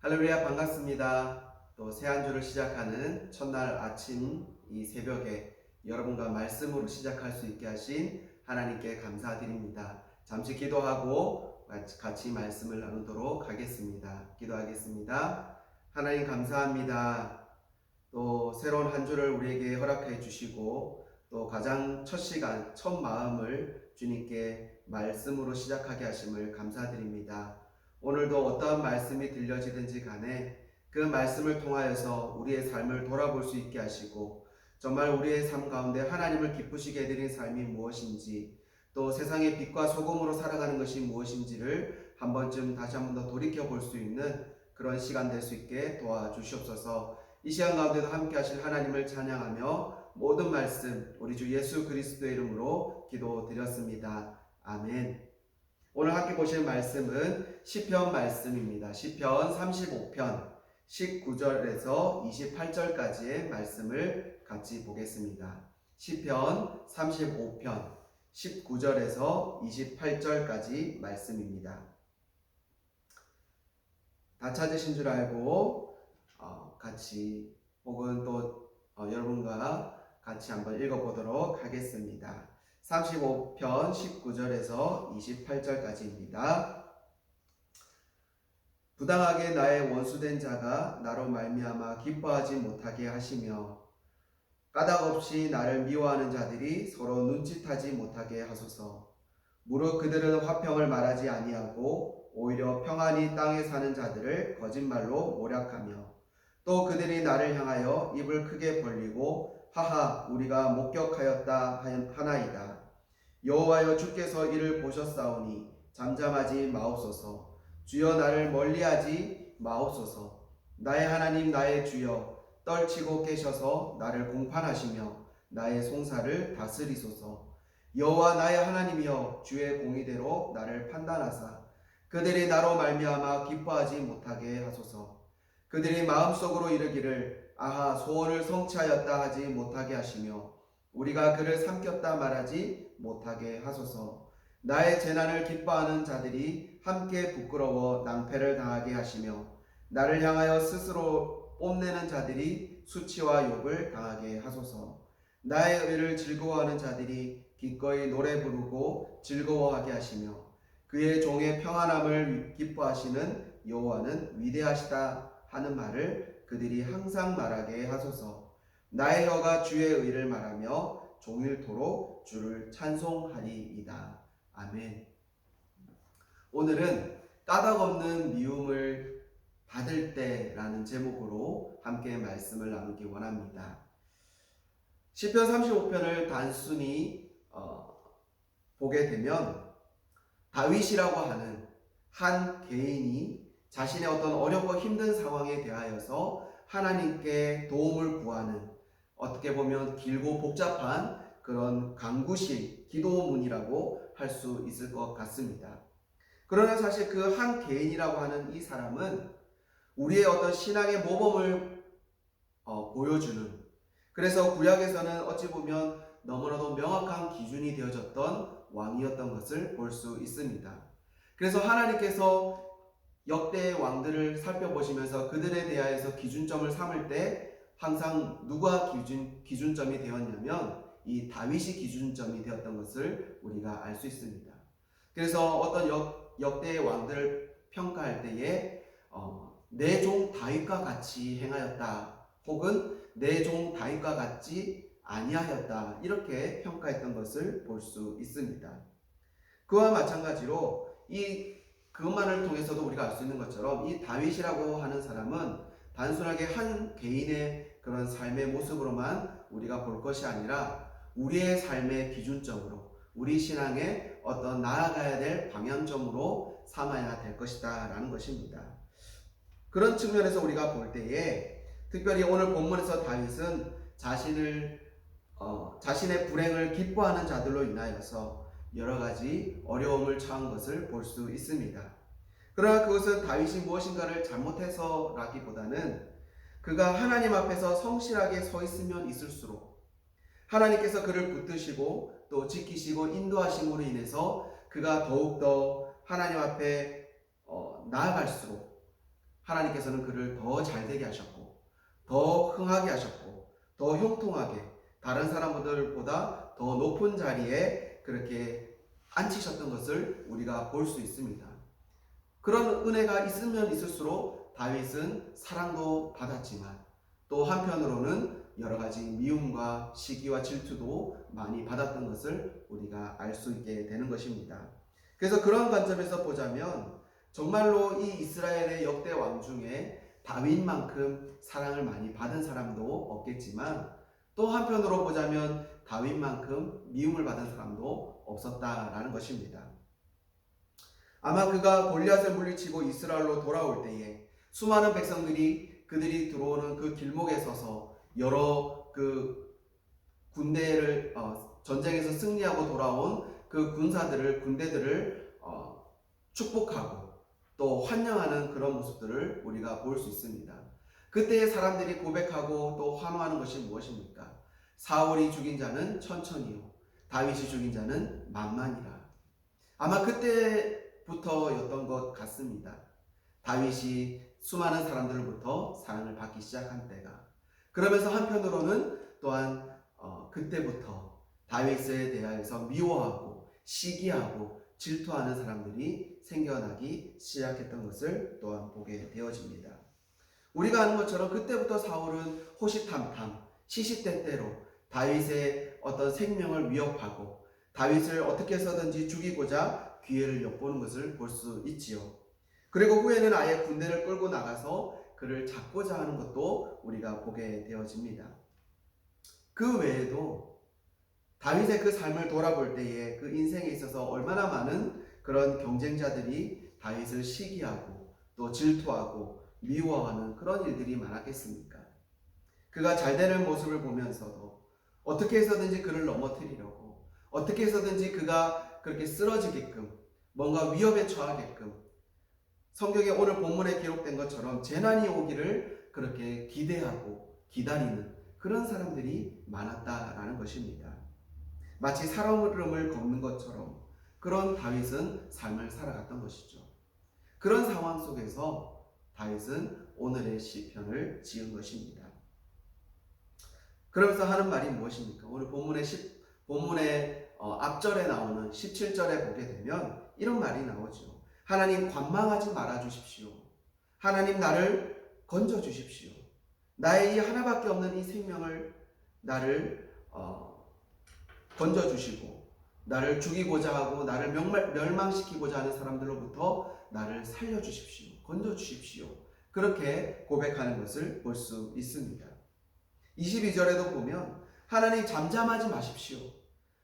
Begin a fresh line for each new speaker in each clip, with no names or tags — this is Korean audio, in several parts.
할렐루야, 반갑습니다. 또 새 한 주를 시작하는 첫날 아침 이 새벽에 여러분과 말씀으로 시작할 수 있게 하신 하나님께 감사드립니다. 잠시 기도하고 같이 말씀을 나누도록 하겠습니다. 기도하겠습니다. 하나님 감사합니다. 또 새로운 한 주를 우리에게 허락해 주시고 또 가장 첫 시간, 첫 마음을 주님께 말씀으로 시작하게 하심을 감사드립니다. 오늘도 어떠한 말씀이 들려지든지 간에 그 말씀을 통하여서 우리의 삶을 돌아볼 수 있게 하시고 정말 우리의 삶 가운데 하나님을 기쁘시게 해드린 삶이 무엇인지 또 세상의 빛과 소금으로 살아가는 것이 무엇인지를 한 번쯤 다시 한 번 더 돌이켜 볼 수 있는 그런 시간 될 수 있게 도와주시옵소서. 이 시간 가운데도 함께 하실 하나님을 찬양하며 모든 말씀 우리 주 예수 그리스도의 이름으로 기도드렸습니다. 아멘. 오늘 함께 보실 말씀은 시편 말씀입니다. 시편 35편 19절에서 28절까지의 말씀을 같이 보겠습니다. 시편 35편 19절에서 28절까지 말씀입니다. 다 찾으신 줄 알고 같이 혹은 또 여러분과 같이 한번 읽어보도록 하겠습니다. 35편 19절에서 28절까지입니다. 부당하게 나의 원수된 자가 나로 말미암아 기뻐하지 못하게 하시며 까닭없이 나를 미워하는 자들이 서로 눈짓하지 못하게 하소서. 무릇 그들은 화평을 말하지 아니하고 오히려 평안히 땅에 사는 자들을 거짓말로 모략하며 또 그들이 나를 향하여 입을 크게 벌리고 하하 우리가 목격하였다 하나이다. 여호와여 주께서 이를 보셨사오니 잠잠하지 마옵소서. 주여 나를 멀리하지 마옵소서. 나의 하나님 나의 주여 떨치고 깨셔서 나를 공판하시며 나의 송사를 다스리소서. 여호와 나의 하나님이여 주의 공의대로 나를 판단하사 그들이 나로 말미암아 기뻐하지 못하게 하소서. 그들이 마음속으로 이르기를 아하 소원을 성취하였다 하지 못하게 하시며 우리가 그를 삼켰다 말하지 못하게 하소서. 나의 재난을 기뻐하는 자들이 함께 부끄러워 낭패를 당하게 하시며 나를 향하여 스스로 뽐내는 자들이 수치와 욕을 당하게 하소서. 나의 의를 즐거워하는 자들이 기꺼이 노래 부르고 즐거워하게 하시며 그의 종의 평안함을 기뻐하시는 여호와는 위대하시다 하는 말을 그들이 항상 말하게 하소서. 나의 혀가 주의 의를 말하며 종일토록 주를 찬송하리이다. 아멘. 오늘은 까닭없는 미움을 받을 때라는 제목으로 함께 말씀을 나누기 원합니다. 시편 35편을 단순히 보게 되면 다윗이라고 하는 한 개인이 자신의 어떤 어렵고 힘든 상황에 대하여서 하나님께 도움을 구하는 어떻게 보면 길고 복잡한 그런 간구실, 기도문이라고 할 수 있을 것 같습니다. 그러나 사실 그 한 개인이라고 하는 이 사람은 우리의 어떤 신앙의 모범을 보여주는, 그래서 구약에서는 어찌 보면 너무나도 명확한 기준이 되어졌던 왕이었던 것을 볼 수 있습니다. 그래서 하나님께서 역대의 왕들을 살펴보시면서 그들에 대하여서 기준점을 삼을 때 항상 누가 기준점이 되었냐면 이 다윗이 기준점이 되었던 것을 우리가 알 수 있습니다. 그래서 어떤 역대의 왕들을 평가할 때에 내 종 다윗과 같이 행하였다 혹은 내 종 다윗과 같이 아니하였다 이렇게 평가했던 것을 볼 수 있습니다. 그와 마찬가지로 그것만을 통해서도 우리가 알 수 있는 것처럼 이 다윗이라고 하는 사람은 단순하게 한 개인의 그런 삶의 모습으로만 우리가 볼 것이 아니라 우리의 삶의 기준점으로 우리 신앙의 어떤 나아가야 될 방향점으로 삼아야 될 것이다 라는 것입니다. 그런 측면에서 우리가 볼 때에 특별히 오늘 본문에서 다윗은 자신의 불행을 기뻐하는 자들로 인하여서 여러 가지 어려움을 처한 것을 볼 수 있습니다. 그러나 그것은 다윗이 무엇인가를 잘못해서라기보다는 그가 하나님 앞에서 성실하게 서 있으면 있을수록 하나님께서 그를 붙드시고 또 지키시고 인도하심으로 인해서 그가 더욱더 하나님 앞에 나아갈수록 하나님께서는 그를 더 잘되게 하셨고, 더 흥하게 하셨고, 더 형통하게 다른 사람들보다 더 높은 자리에 그렇게 앉히셨던 것을 우리가 볼 수 있습니다. 그런 은혜가 있으면 있을수록 다윗은 사랑도 받았지만 또 한편으로는 여러 가지 미움과 시기와 질투도 많이 받았던 것을 우리가 알 수 있게 되는 것입니다. 그래서 그런 관점에서 보자면 정말로 이 이스라엘의 역대 왕 중에 다윗만큼 사랑을 많이 받은 사람도 없겠지만 또 한편으로 보자면 다윗만큼 미움을 받은 사람도 없었다라는 것입니다. 아마 그가 골리앗을 물리치고 이스라엘로 돌아올 때에 수많은 백성들이 그들이 들어오는 그 길목에 서서 여러 그 군대를 전쟁에서 승리하고 돌아온 그 군대들을 축복하고 또 환영하는 그런 모습들을 우리가 볼 수 있습니다. 그때 사람들이 고백하고 또 환호하는 것이 무엇입니까? 사울이 죽인 자는 천천히요, 다윗이 죽인 자는 만만이라. 아마 그때부터였던 것 같습니다. 다윗이 수많은 사람들로부터 사랑을 받기 시작한 때가. 그러면서 한편으로는 또한 그때부터 다윗에 대하여서 미워하고 시기하고 질투하는 사람들이 생겨나기 시작했던 것을 또한 보게 되어집니다. 우리가 아는 것처럼 그때부터 사울은 호시탐탐 시시때때로 다윗의 어떤 생명을 위협하고 다윗을 어떻게 해서든지 죽이고자 기회를 엿보는 것을 볼 수 있지요. 그리고 후에는 아예 군대를 끌고 나가서 그를 잡고자 하는 것도 우리가 보게 되어집니다. 그 외에도 다윗의 그 삶을 돌아볼 때에 그 인생에 있어서 얼마나 많은 그런 경쟁자들이 다윗을 시기하고 또 질투하고 미워하는 그런 일들이 많았겠습니까? 그가 잘되는 모습을 보면서도 어떻게 해서든지 그를 넘어뜨리려고, 어떻게 해서든지 그가 그렇게 쓰러지게끔, 뭔가 위협에 처하게끔, 성경에 오늘 본문에 기록된 것처럼 재난이 오기를 그렇게 기대하고 기다리는 그런 사람들이 많았다라는 것입니다. 마치 살얼음을 걷는 것처럼 그런 다윗은 삶을 살아갔던 것이죠. 그런 상황 속에서 다윗은 오늘의 시편을 지은 것입니다. 그러면서 하는 말이 무엇입니까? 오늘 본문의 앞절에 나오는 17절에 보게 되면 이런 말이 나오죠. 하나님 관망하지 말아 주십시오. 하나님 나를 건져 주십시오. 나의 이 하나밖에 없는 이 생명을 나를 건져 주시고 나를 죽이고자 하고 나를 멸망시키고자 하는 사람들로부터 나를 살려 주십시오. 건져 주십시오. 그렇게 고백하는 것을 볼 수 있습니다. 22절에도 보면 하나님 잠잠하지 마십시오.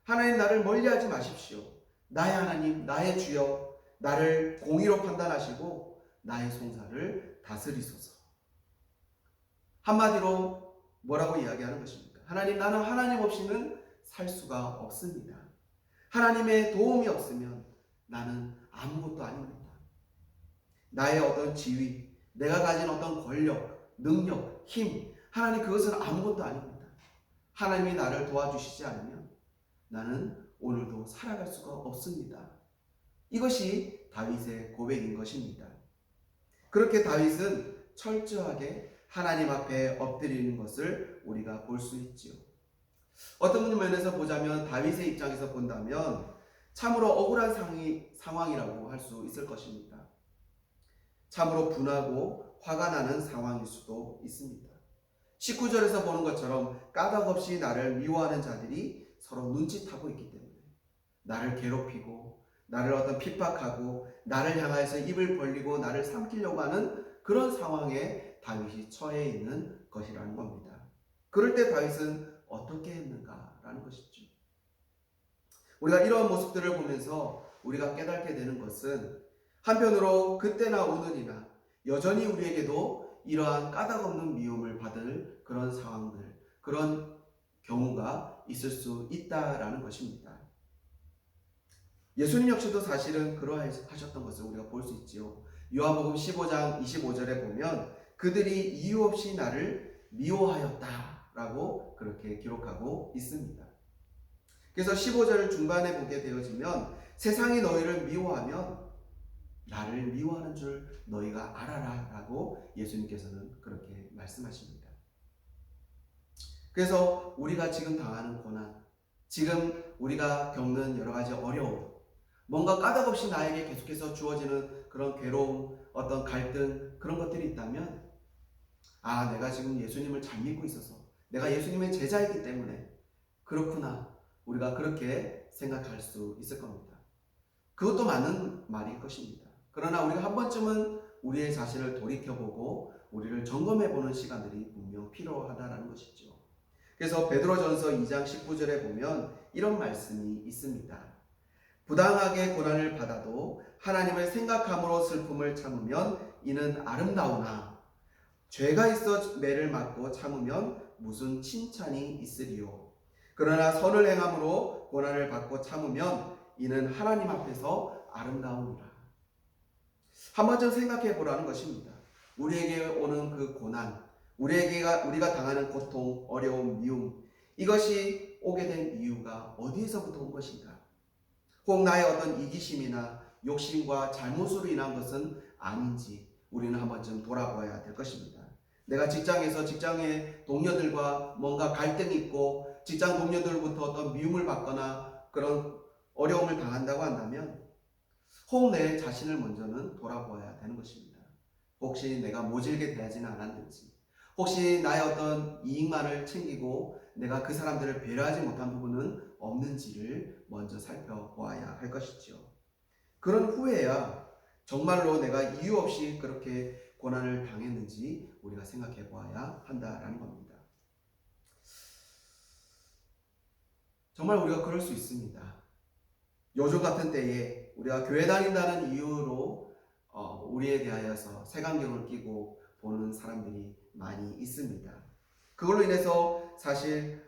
하나님 나를 멀리하지 마십시오. 나의 하나님, 나의 주여, 나를 공의로 판단하시고 나의 송사를 다스리소서. 한마디로 뭐라고 이야기하는 것입니까? 하나님, 나는 하나님 없이는 살 수가 없습니다. 하나님의 도움이 없으면 나는 아무것도 아닙니다. 나의 어떤 지위, 내가 가진 어떤 권력, 능력, 힘, 하나님 그것은 아무것도 아닙니다. 하나님이 나를 도와주시지 않으면 나는 오늘도 살아갈 수가 없습니다. 이것이 다윗의 고백인 것입니다. 그렇게 다윗은 철저하게 하나님 앞에 엎드리는 것을 우리가 볼 수 있지요. 어떤 면에서 보자면 다윗의 입장에서 본다면 참으로 억울한 상황이라고 할 수 있을 것입니다. 참으로 분하고 화가 나는 상황일 수도 있습니다. 19절에서 보는 것처럼 까닭없이 나를 미워하는 자들이 서로 눈짓하고 있기 때문에 나를 괴롭히고 나를 어떤 핍박하고 나를 향하여서 입을 벌리고 나를 삼키려고 하는 그런 상황에 다윗이 처해 있는 것이라는 겁니다. 그럴 때 다윗은 어떻게 했는가라는 것이죠. 우리가 이러한 모습들을 보면서 우리가 깨닫게 되는 것은 한편으로 그때나 오늘이나 여전히 우리에게도 이러한 까닭없는 미움을 받을 그런 상황들, 그런 경우가 있을 수 있다라는 것입니다. 예수님 역시도 사실은 그러하셨던 것을 우리가 볼 수 있지요. 요한복음 15장 25절에 보면 그들이 이유 없이 나를 미워하였다라고 그렇게 기록하고 있습니다. 그래서 15절 중반에 보게 되어지면 세상이 너희를 미워하면 나를 미워하는 줄 너희가 알아라 라고 예수님께서는 그렇게 말씀하십니다. 그래서 우리가 지금 당하는 고난, 지금 우리가 겪는 여러 가지 어려움, 뭔가 까닭없이 나에게 계속해서 주어지는 그런 괴로움, 어떤 갈등, 그런 것들이 있다면, 아, 내가 지금 예수님을 잘 믿고 있어서, 내가 예수님의 제자이기 때문에 그렇구나, 우리가 그렇게 생각할 수 있을 겁니다. 그것도 맞는 말일 것입니다. 그러나 우리가 한 번쯤은 우리의 자신을 돌이켜보고 우리를 점검해보는 시간들이 분명 필요하다는 것이죠. 그래서 베드로전서 2장 19절에 보면 이런 말씀이 있습니다. 부당하게 고난을 받아도 하나님을 생각함으로 슬픔을 참으면 이는 아름다우나 죄가 있어 매를 맞고 참으면 무슨 칭찬이 있으리요. 그러나 선을 행함으로 고난을 받고 참으면 이는 하나님 앞에서 아름다우니라. 한 번쯤 생각해 보라는 것입니다. 우리에게 오는 그 고난, 우리가 당하는 고통, 어려움, 미움, 이것이 오게 된 이유가 어디에서부터 온 것인가? 혹 나의 어떤 이기심이나 욕심과 잘못으로 인한 것은 아닌지 우리는 한 번쯤 돌아봐야 될 것입니다. 내가 직장에서 직장의 동료들과 뭔가 갈등이 있고 직장 동료들부터 어떤 미움을 받거나 그런 어려움을 당한다고 한다면 혹 내 자신을 먼저는 돌아보아야 되는 것입니다. 혹시 내가 모질게 대하지는 않았는지, 혹시 나의 어떤 이익만을 챙기고 내가 그 사람들을 배려하지 못한 부분은 없는지를 먼저 살펴보아야 할 것이죠. 그런 후에야 정말로 내가 이유 없이 그렇게 고난을 당했는지 우리가 생각해 보아야 한다라는 겁니다. 정말 우리가 그럴 수 있습니다. 요즘 같은 때에 우리가 교회 다닌다는 이유로 우리에 대하여서 색안경을 끼고 보는 사람들이 많이 있습니다. 그걸로 인해서 사실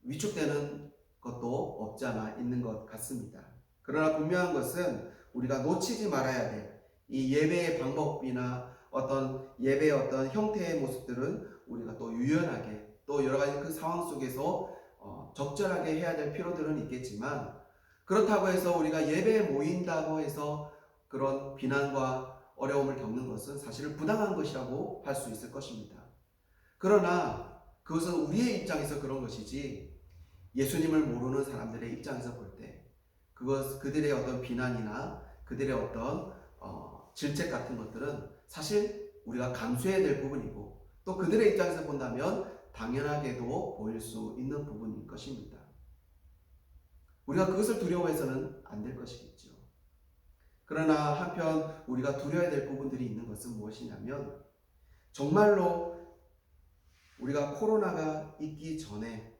위축되는 것도 없지 않아 있는 것 같습니다. 그러나 분명한 것은 우리가 놓치지 말아야 될 이 예배의 방법이나 어떤 예배의 어떤 형태의 모습들은 우리가 또 유연하게 또 여러 가지 그 상황 속에서 적절하게 해야 될 필요들은 있겠지만, 그렇다고 해서 우리가 예배에 모인다고 해서 그런 비난과 어려움을 겪는 것은 사실은 부당한 것이라고 할 수 있을 것입니다. 그러나 그것은 우리의 입장에서 그런 것이지 예수님을 모르는 사람들의 입장에서 볼 때 그들의 어떤 비난이나 그들의 어떤 질책 같은 것들은 사실 우리가 감수해야 될 부분이고, 또 그들의 입장에서 본다면 당연하게도 보일 수 있는 부분일 것입니다. 우리가 그것을 두려워해서는 안 될 것이겠죠. 그러나 한편 우리가 두려워야 될 부분들이 있는 것은 무엇이냐면, 정말로 우리가 코로나가 있기 전에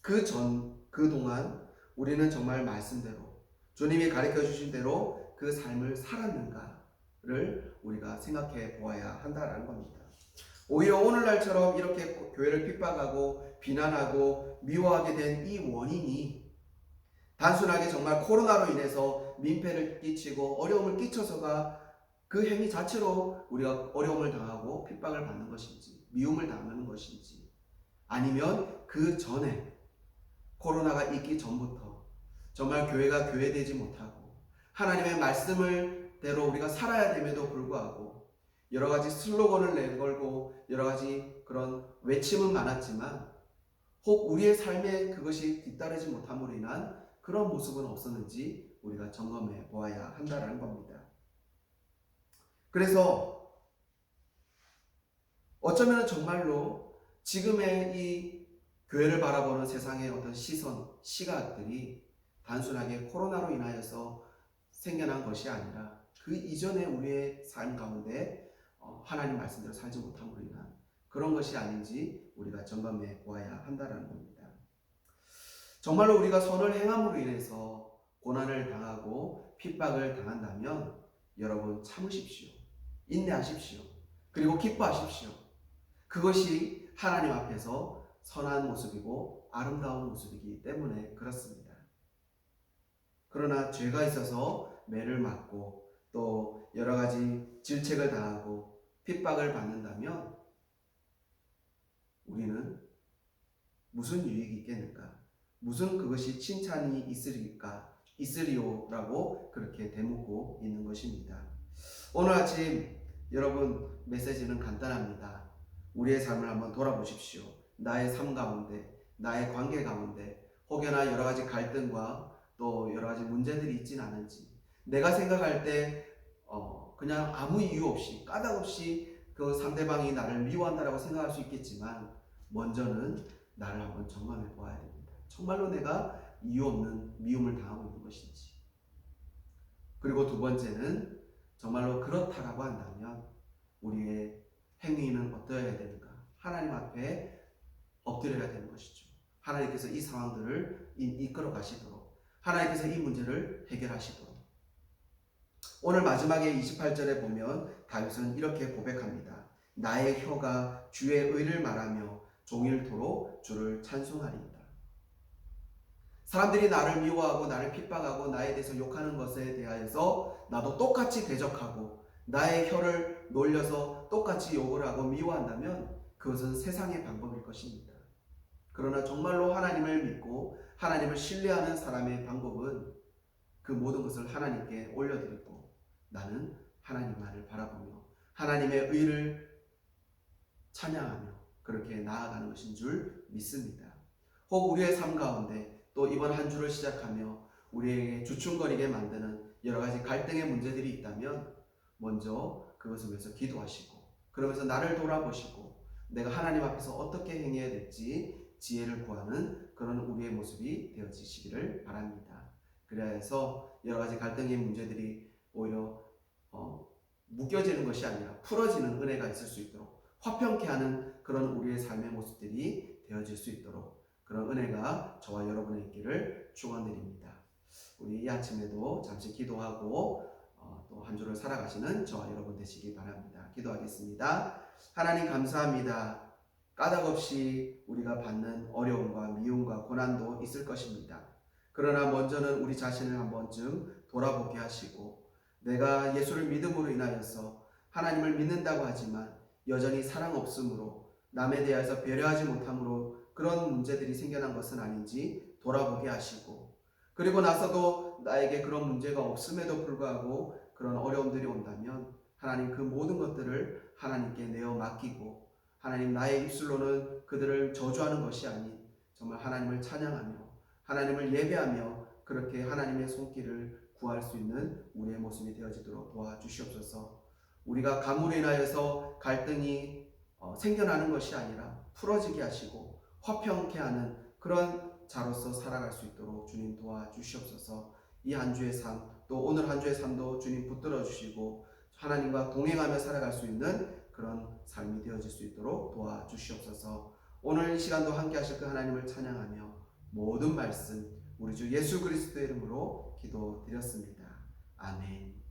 그동안 우리는 정말 말씀대로 주님이 가르쳐 주신 대로 그 삶을 살았는가를 우리가 생각해 보아야 한다는 겁니다. 오히려 오늘날처럼 이렇게 교회를 핍박하고 비난하고 미워하게 된 이 원인이 단순하게 정말 코로나로 인해서 민폐를 끼치고 어려움을 끼쳐서가 그 행위 자체로 우리가 어려움을 당하고 핍박을 받는 것인지 미움을 당하는 것인지, 아니면 그 전에 코로나가 있기 전부터 정말 교회가 교회되지 못하고 하나님의 말씀을 대로 우리가 살아야 됨에도 불구하고 여러 가지 슬로건을 내걸고 여러 가지 그런 외침은 많았지만 혹 우리의 삶에 그것이 뒤따르지 못함으로 인한 그런 모습은 없었는지 우리가 점검해 보아야 한다는 겁니다. 그래서 어쩌면 정말로 지금의 이 교회를 바라보는 세상의 어떤 시선, 시각들이 단순하게 코로나로 인하여서 생겨난 것이 아니라 그 이전에 우리의 삶 가운데 하나님 말씀대로 살지 못함으로 인한 그런 것이 아닌지 우리가 점검해 보아야 한다는 겁니다. 정말로 우리가 선을 행함으로 인해서 고난을 당하고 핍박을 당한다면 여러분 참으십시오. 인내하십시오. 그리고 기뻐하십시오. 그것이 하나님 앞에서 선한 모습이고 아름다운 모습이기 때문에 그렇습니다. 그러나 죄가 있어서 매를 맞고 또 여러 가지 질책을 당하고 핍박을 받는다면 우리는 무슨 유익이 있겠는가? 무슨 그것이 칭찬이 있으리까? 있으리오라고 그렇게 대묻고 있는 것입니다. 오늘 아침 여러분 메시지는 간단합니다. 우리의 삶을 한번 돌아보십시오. 나의 삶 가운데, 나의 관계 가운데 혹여나 여러 가지 갈등과 또 여러 가지 문제들이 있진 않은지, 내가 생각할 때 그냥 아무 이유 없이 까닭 없이 그 상대방이 나를 미워한다라고 생각할 수 있겠지만, 먼저는 나를 한번 점검해 보아야 됩니다. 정말로 내가 이유 없는 미움을 당하고 있는 것인지. 그리고 두 번째는 정말로 그렇다라고 한다면 우리의 행위는 어떠해야 되는가? 하나님 앞에 엎드려야 되는 것이죠. 하나님께서 이 상황들을 이끌어 가시도록, 하나님께서 이 문제를 해결하시도록. 오늘 마지막에 28절에 보면 다윗은 이렇게 고백합니다. 나의 혀가 주의 의를 말하며 종일토록 주를 찬송하리이다. 사람들이 나를 미워하고 나를 핍박하고 나에 대해서 욕하는 것에 대하여서 나도 똑같이 대적하고 나의 혀를 놀려서 똑같이 욕을 하고 미워한다면 그것은 세상의 방법일 것입니다. 그러나 정말로 하나님을 믿고 하나님을 신뢰하는 사람의 방법은 그 모든 것을 하나님께 올려드리고 나는 하나님만을 바라보며 하나님의 의를 찬양하며 그렇게 나아가는 것인 줄 믿습니다. 혹 우리의 삶 가운데 또 이번 한 주를 시작하며 우리에게 주춤거리게 만드는 여러 가지 갈등의 문제들이 있다면 먼저 그것을 위해서 기도하시고, 그러면서 나를 돌아보시고 내가 하나님 앞에서 어떻게 행해야 될지 지혜를 구하는 그런 우리의 모습이 되어지시기를 바랍니다. 그래야 해서 여러 가지 갈등의 문제들이 오히려 묶여지는 것이 아니라 풀어지는 은혜가 있을 수 있도록, 화평케 하는 그런 우리의 삶의 모습들이 되어질 수 있도록 그런 은혜가 저와 여러분의 있기를 축원드립니다. 우리 이 아침에도 잠시 기도하고 또 한 주를 살아가시는 저와 여러분 되시기 바랍니다. 기도하겠습니다. 하나님 감사합니다. 까닭 없이 우리가 받는 어려움과 미움과 고난도 있을 것입니다. 그러나 먼저는 우리 자신을 한 번쯤 돌아보게 하시고, 내가 예수를 믿음으로 인하여서 하나님을 믿는다고 하지만 여전히 사랑 없음으로 남에 대해서 배려하지 못함으로 그런 문제들이 생겨난 것은 아닌지 돌아보게 하시고, 그리고 나서도 나에게 그런 문제가 없음에도 불구하고 그런 어려움들이 온다면 하나님 그 모든 것들을 하나님께 내어 맡기고, 하나님 나의 입술로는 그들을 저주하는 것이 아닌 정말 하나님을 찬양하며 하나님을 예배하며 그렇게 하나님의 손길을 구할 수 있는 우리의 모습이 되어지도록 도와주시옵소서. 우리가 가물로 인하여서 갈등이 생겨나는 것이 아니라 풀어지게 하시고 화평케 하는 그런 자로서 살아갈 수 있도록 주님 도와주시옵소서. 이 한 주의 삶, 또 오늘 한 주의 삶도 주님 붙들어 주시고 하나님과 동행하며 살아갈 수 있는 그런 삶이 되어질 수 있도록 도와주시옵소서. 오늘 이 시간도 함께 하실 그 하나님을 찬양하며 모든 말씀 우리 주 예수 그리스도의 이름으로 기도드렸습니다. 아멘.